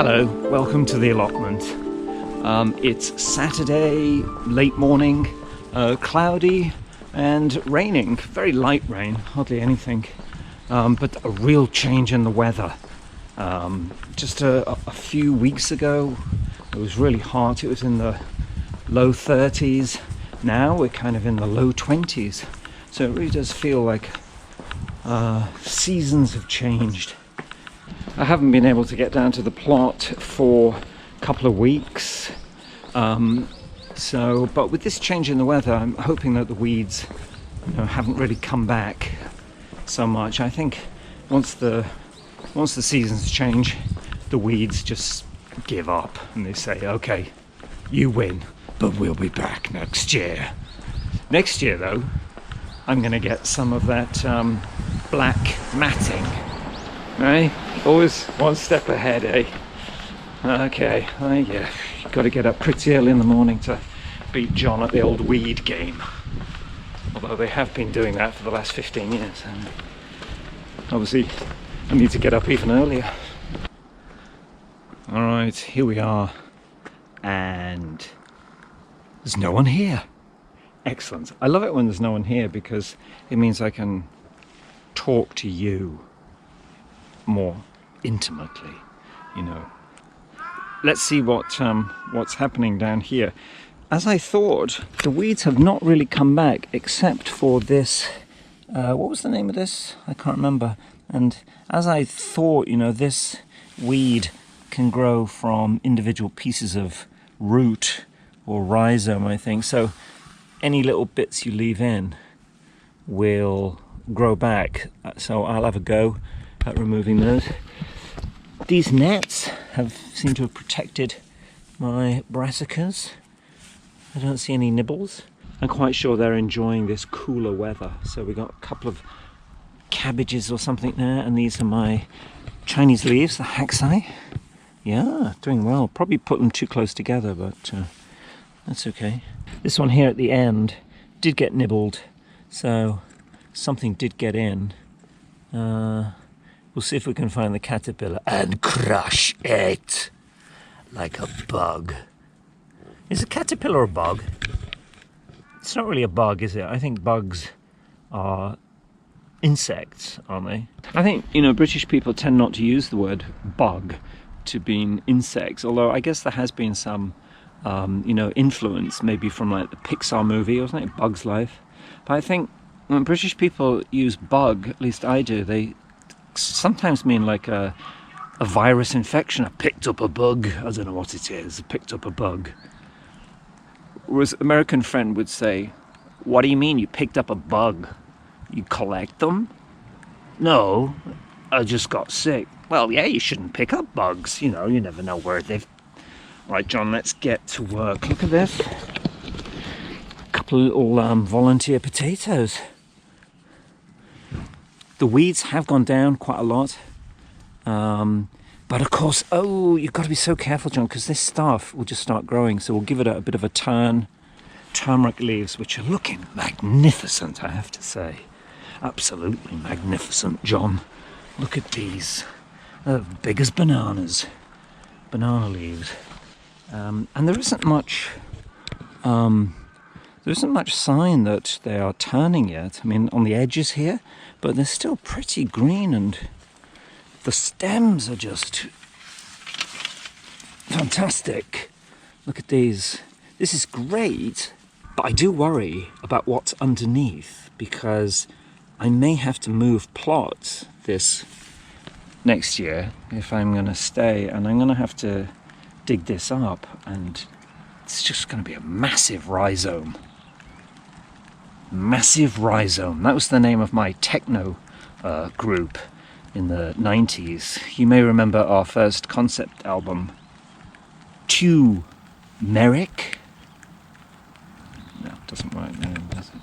Hello, welcome to the allotment. It's Saturday, late morning, cloudy and raining. Very light rain, hardly anything, but a real change in the weather. Just a few weeks ago, it was really hot. It was in the low 30s. Now we're kind of in the low 20s. So it really does feel like seasons have changed. I haven't been able to get down to the plot for a couple of weeks. But with this change in the weather, I'm hoping that the weeds, haven't really come back so much. I think once the seasons change, the weeds just give up and they say, okay, you win, but we'll be back next year. Next year, though, I'm going to get some of that black matting. Right? Always one step ahead, eh? Okay, yeah, got to get up pretty early in the morning to beat John at the old weed game. Although they have been doing that for the last 15 years. And obviously, I need to get up even earlier. Alright, here we are. And there's no one here. Excellent. I love it when there's no one here because it means I can talk to you more intimately, Let's see what's happening down here. As I thought, the weeds have not really come back except for this, what was the name of this? I can't remember. And as I thought, this weed can grow from individual pieces of root or rhizome, I think. So any little bits you leave in will grow back. So I'll have a go at removing those. These nets seem to have protected my brassicas. I don't see any nibbles. I'm quite sure they're enjoying this cooler weather. So we got a couple of cabbages or something there, and these are my Chinese leaves, the hacksai. Yeah, doing well. Probably put them too close together, but that's okay. This one here at the end did get nibbled, so something did get in. We'll see if we can find the caterpillar and crush it like a bug. Is a caterpillar a bug? It's not really a bug, is it? I think bugs are insects, aren't they? I think, British people tend not to use the word bug to mean insects, although I guess there has been some, influence maybe from like the Pixar movie, wasn't it? Bug's Life. But I think when British people use bug, at least I do, they sometimes mean like a virus infection. I picked up a bug. I don't know what it is. I picked up a bug. Whereas an American friend would say, what do you mean you picked up a bug? You collect them? No, I just got sick. Well, yeah, you shouldn't pick up bugs. You never know where they've... Right, John, let's get to work. Look at this. A couple of little volunteer potatoes. The weeds have gone down quite a lot. But of course, you've got to be so careful, John, because this stuff will just start growing. So we'll give it a bit of a turn. Turmeric leaves, which are looking magnificent, I have to say. Absolutely magnificent, John. Look at these. They're big as bananas. Banana leaves. And there isn't much sign that they are turning yet. I mean, on the edges here, but they're still pretty green, and the stems are just fantastic. Look at these. This is great, but I do worry about what's underneath, because I may have to move plots this next year if I'm going to stay, and I'm going to have to dig this up, and it's just going to be a massive rhizome. Massive Rhizome. That was the name of my techno group in the 90s. You may remember our first concept album, Two Merrick. No, it doesn't work now, does it?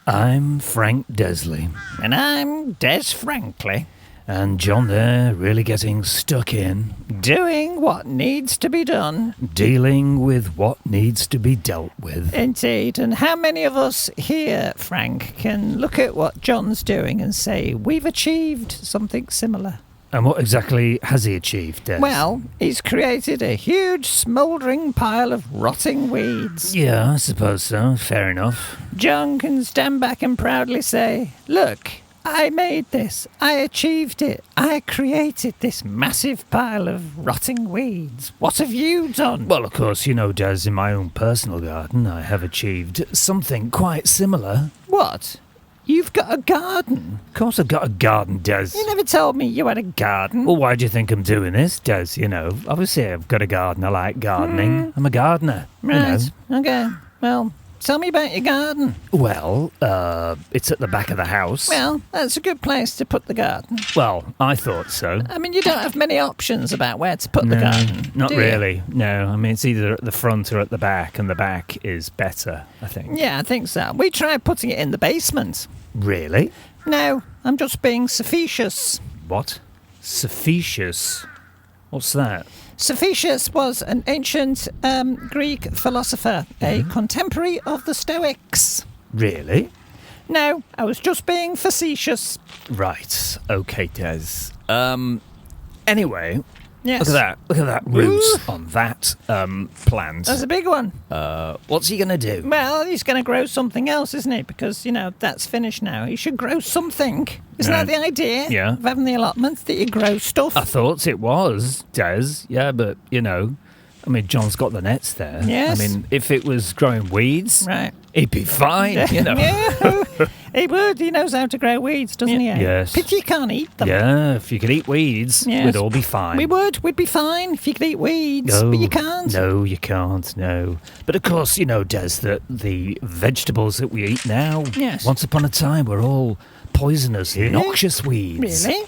I'm Frank Desley. And I'm Des Frankley. And John there, really getting stuck in. Doing what needs to be done. Dealing with what needs to be dealt with. Indeed. And how many of us here, Frank, can look at what John's doing and say, we've achieved something similar? And what exactly has he achieved, Des? Well, he's created a huge smouldering pile of rotting weeds. Yeah, I suppose so. Fair enough. John can stand back and proudly say, "Look, I made this. I achieved it. I created this massive pile of rotting weeds. What have you done?" Well, of course, you know, Des, in my own personal garden, I have achieved something quite similar. What? You've got a garden? Of course I've got a garden, Des. You never told me you had a garden. Well, why do you think I'm doing this, Des? You know, obviously I've got a garden. I like gardening. I'm a gardener. Right. You know. Okay. Well, tell me about your garden. Well, it's at the back of the house. Well, that's a good place to put the garden. Well, I thought so. I mean, you don't have many options about where to put the garden. Not do you? really. No, I mean, it's either at the front or at the back, and the back is better, I think. Yeah, I think so. We tried putting it in the basement. Really? No, I'm just being facetious. What? Cepheus? What's that? Cepheus was an ancient Greek philosopher, a contemporary of the Stoics. Really? No, I was just being facetious. Right. Okay, Des. Anyway, Yes. look at that. Look at that roots on that plant. That's a big one. What's he gonna do? Well, he's going to grow something else, isn't he? Because, you know, that's finished now. He should grow something. Isn't that the idea? Yeah. Of having the allotment, that you grow stuff? I thought it was, Des. Yeah, but, you know, I mean, John's got the nets there. Yes. I mean, if it was growing weeds, Right. he'd be fine, you know. Yeah. He would. He knows how to grow weeds, doesn't he? Yes. Pity you can't eat them. Yeah, if you could eat weeds, Yes. we'd all be fine. We would. We'd be fine if you could eat weeds. No, But you can't. No, you can't, no. But of course, you know, Des, that the vegetables that we eat now, Yes. once upon a time, were all poisonous, Really? noxious weeds. Really?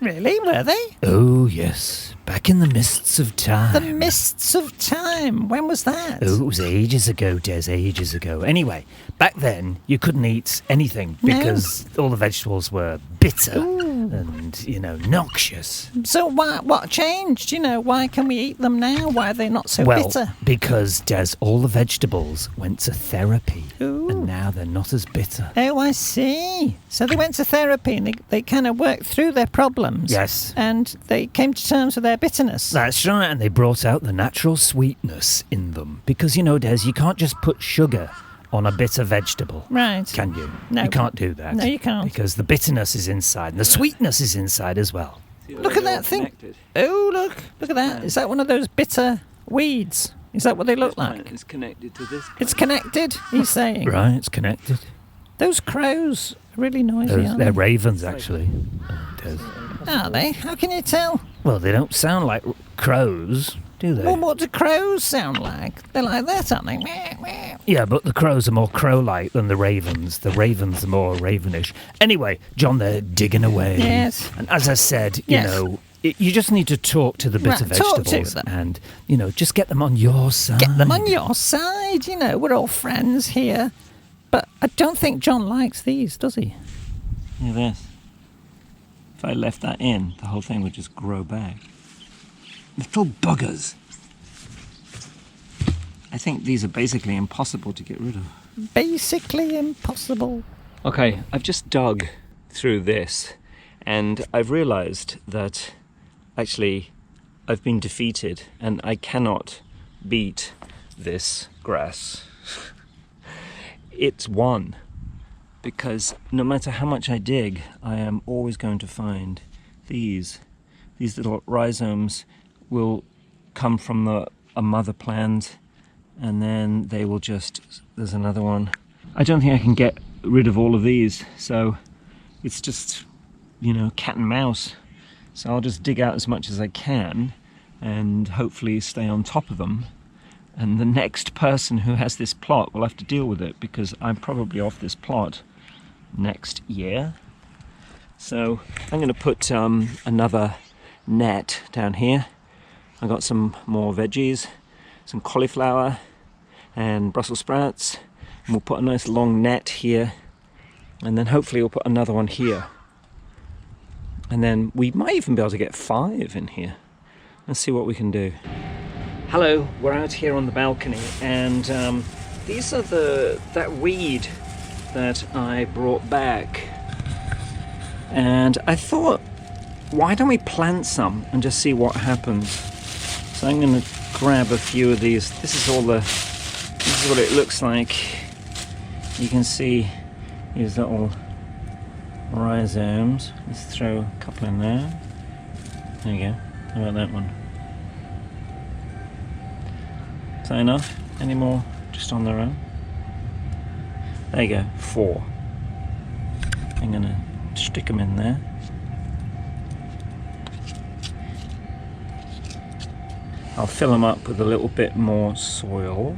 Really? Were they? Oh, yes. Back in the mists of time. The mists of time. When was that? Oh, it was ages ago, Des, ages ago. Anyway, back then, you couldn't eat anything No. because all the vegetables were bitter and, you know, noxious. So what changed? You know, why can we eat them now? Why are they not so Well, bitter? because, Des, all the vegetables went to therapy. Ooh. And now they're not as bitter. Oh, I see. So they went to therapy and they kind of worked through their problems. Yes. And they came to terms with their bitterness. That's right, and they brought out the natural sweetness in them. Because, you know, Des, you can't just put sugar on a bitter vegetable. Right. Can you? No. You can't do that. No, you can't. Because the bitterness is inside, and the sweetness is inside as well. Look at that thing. Oh, look at that. Is that one of those bitter weeds? Is that what they look like? It's connected to this. It's connected, he's saying. Right, it's connected. Those crows are really noisy, aren't They're they? ravens, actually. Des. Are they? How can you tell? Well, they don't sound like crows, do they? Well, what do crows sound like? They're like that, aren't they? Meow, meow. Yeah, but the crows are more crow-like than the ravens. The ravens are more ravenish. Anyway, John, they're digging away. Yes. And as I said, Yes. you know, you just need to talk to the bitter Right, talk to vegetables them. and, you know, just get them on your side. Get them on your side, you know, we're all friends here. But I don't think John likes these, does he? Yeah, this. If I left that in, the whole thing would just grow back. Little buggers. I think these are basically impossible to get rid of. Basically impossible. Okay, I've just dug through this and I've realised that actually I've been defeated and I cannot beat this grass. It's won. Because no matter how much I dig, I am always going to find these little rhizomes will come from a mother plant, and then they will just, there's another one. I don't think I can get rid of all of these, so it's just, you know, cat and mouse. So I'll just dig out as much as I can and hopefully stay on top of them. And the next person who has this plot will have to deal with it, because I'm probably off this plot next year. So I'm going to put another net down here. I got some more veggies, some cauliflower and Brussels sprouts, and we'll put a nice long net here, and then hopefully we'll put another one here, and then we might even be able to get 5 in here. Let's see what we can do. Hello, we're out here on the balcony, and these are that weed that I brought back, and I thought why don't we plant some and just see what happens? So I'm going to grab a few of these. This is what it looks like. You can see these little rhizomes. Let's throw a couple in there. There you go. How about that one? Is that enough? Any more just on their own? There you go, 4. I'm gonna stick them in there. I'll fill them up with a little bit more soil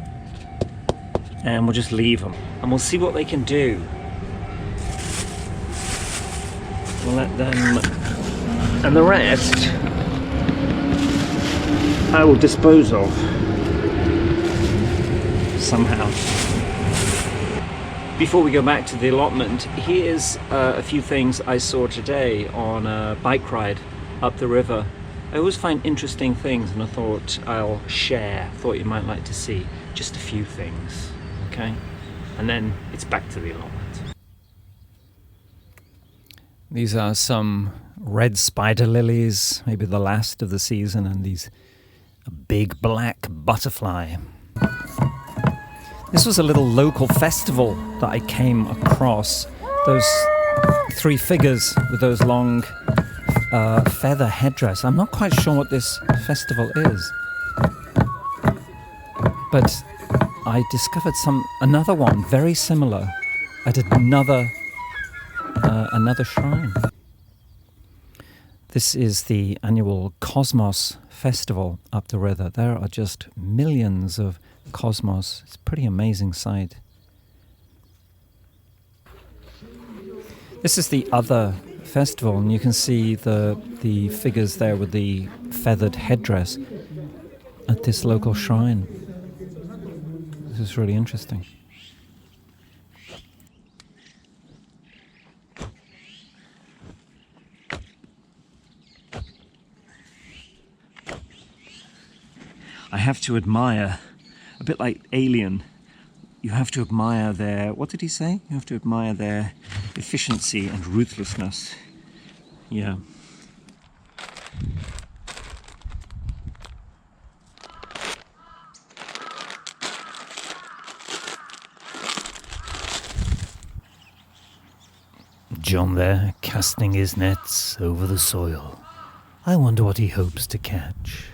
and we'll just leave them and we'll see what they can do. We'll let them, and the rest I will dispose of somehow. Before we go back to the allotment, here's a few things I saw today on a bike ride up the river. I always find interesting things and I thought I'll share, thought you might like to see just a few things, okay? And then it's back to the allotment. These are some red spider lilies, maybe the last of the season, and a big black butterfly. This was a little local festival that I came across. Those 3 figures with those long feather headdress. I'm not quite sure what this festival is, but I discovered another one very similar at another shrine. This is the annual Cosmos Festival up the river. There are just millions of cosmos. It's a pretty amazing sight. This is the other festival, and you can see the figures there with the feathered headdress at this local shrine. This is really interesting. I have to admire, a bit like Alien, you have to admire their, what did he say? You have to admire their efficiency and ruthlessness. Yeah. John there, casting his nets over the soil. I wonder what he hopes to catch.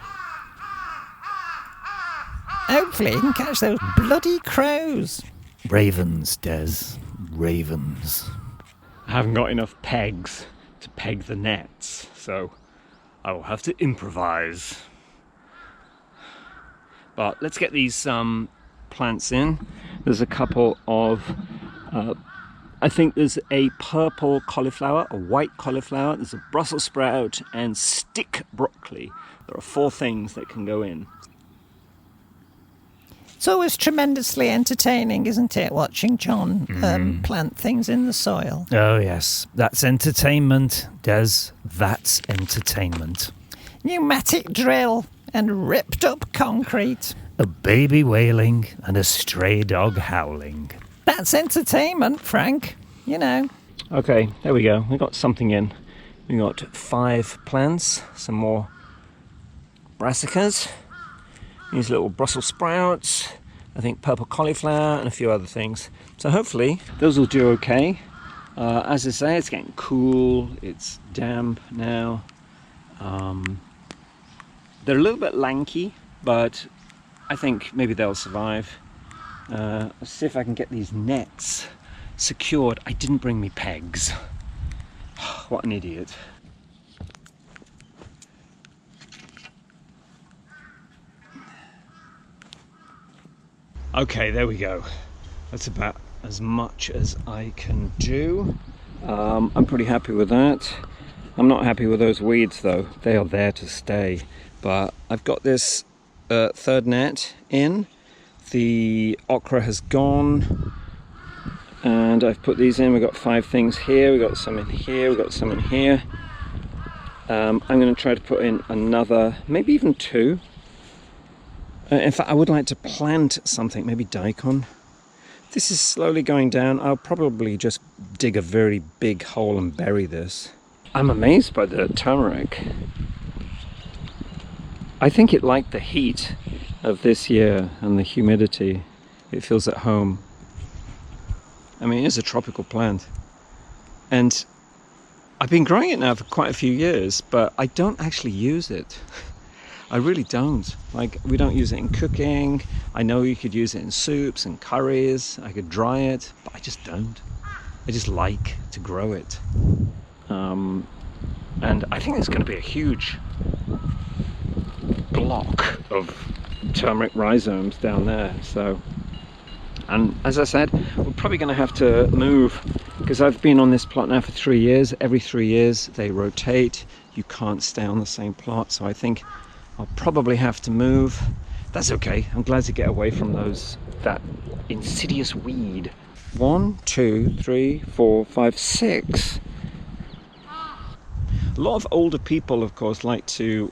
Hopefully he can catch those bloody crows. Ravens, Des. Ravens. I haven't got enough pegs to peg the nets, so I will have to improvise. But let's get these plants in. There's a couple of, I think there's a purple cauliflower, a white cauliflower, there's a Brussels sprout and stick broccoli. There are 4 things that can go in. It's always tremendously entertaining, isn't it, watching John plant things in the soil? Oh yes, that's entertainment, Des. That's entertainment. Pneumatic drill and ripped up concrete. A baby wailing and a stray dog howling. That's entertainment, Frank. You know. Okay, there we go. We got something in. We got 5 plants, some more brassicas, these little Brussels sprouts, I think purple cauliflower and a few other things. So hopefully those will do okay. As I say, it's getting cool, it's damp now. They're a little bit lanky, but I think maybe they'll survive. Let's see if I can get these nets secured. I didn't bring me pegs. What an idiot. Okay, there we go. That's about as much as I can do. I'm pretty happy with that. I'm not happy with those weeds though. They are there to stay. But I've got this 3rd net in. The okra has gone. And I've put these in. We've got 5 things here. We've got some in here. We've got some in here. I'm going to try to put in another, maybe even 2. In fact, I would like to plant something, maybe daikon. This is slowly going down. I'll probably just dig a very big hole and bury this. I'm amazed by the turmeric. I think it liked the heat of this year and the humidity. It feels at home. I mean, it is a tropical plant. And I've been growing it now for quite a few years, but I don't actually use it. I really don't. Like, we don't use it in cooking. I know you could use it in soups and curries. I could dry it, but I just don't. I just like to grow it. And I think there's going to be a huge block of turmeric rhizomes down there. So, and as I said, we're probably going to have to move, because I've been on this plot now for 3 years. Every 3 years they rotate. You can't stay on the same plot, so I think I'll probably have to move. That's okay. I'm glad to get away from that insidious weed. 1, 2, 3, 4, 5, 6. A lot of older people, of course, like to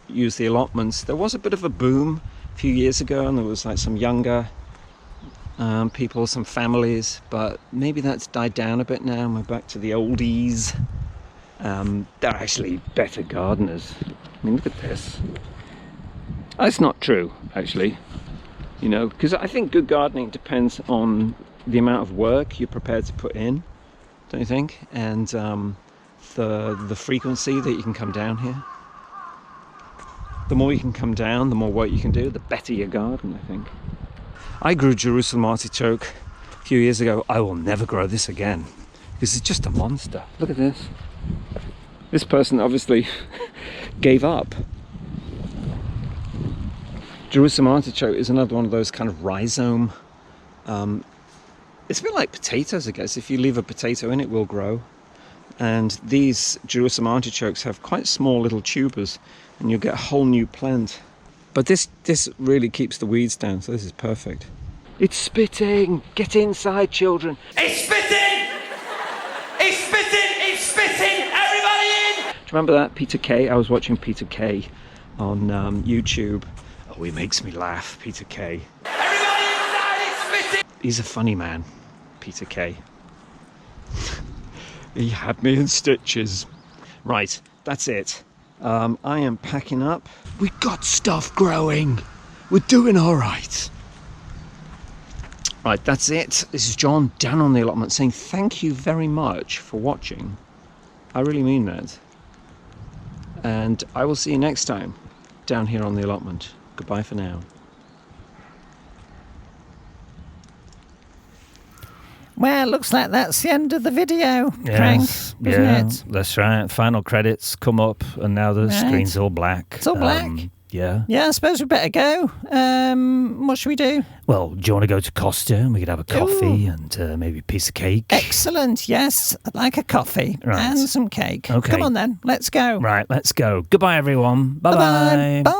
use the allotments. There was a bit of a boom a few years ago, and there was like some younger people, some families, but maybe that's died down a bit now, and we're back to the oldies. They're actually better gardeners. I mean, look at this. That's not true, actually, you know, because I think good gardening depends on the amount of work you're prepared to put in, don't you think? And the frequency that you can come down here. The more you can come down, the more work you can do, the better your garden, I think. I grew Jerusalem artichoke a few years ago. I will never grow this again, because it's just a monster. Look at this. This person obviously gave up. Jerusalem artichoke is another one of those kind of rhizome. It's a bit like potatoes, I guess. If you leave a potato in, it will grow. And these Jerusalem artichokes have quite small little tubers, and you'll get a whole new plant. But this really keeps the weeds down, so this is perfect. It's spitting! Get inside, children! It's spitting! It's spitting! It's spitting! Everybody in! Do you remember that, Peter Kay? I was watching Peter Kay on YouTube. Oh, he makes me laugh, Peter Kay. Everybody inside! It's spitting! He's a funny man, Peter Kay. He had me in stitches. Right, that's it. I am packing up. We got stuff growing. We're doing all right. Right, that's it. This is John down on the allotment saying thank you very much for watching. I really mean that. And I will see you next time down here on the allotment. Goodbye for now. Well, looks like that's the end of the video, Frank, isn't it? That's right. Final credits come up, and now the Right. screen's all black. It's all black? Yeah. Yeah, I suppose we better go. What should we do? Well, do you want to go to Costa and we could have a coffee and maybe a piece of cake? Excellent, yes. I'd like a coffee Right. and some cake. Okay. Come on then, let's go. Right, let's go. Goodbye, everyone. Bye-bye. Bye.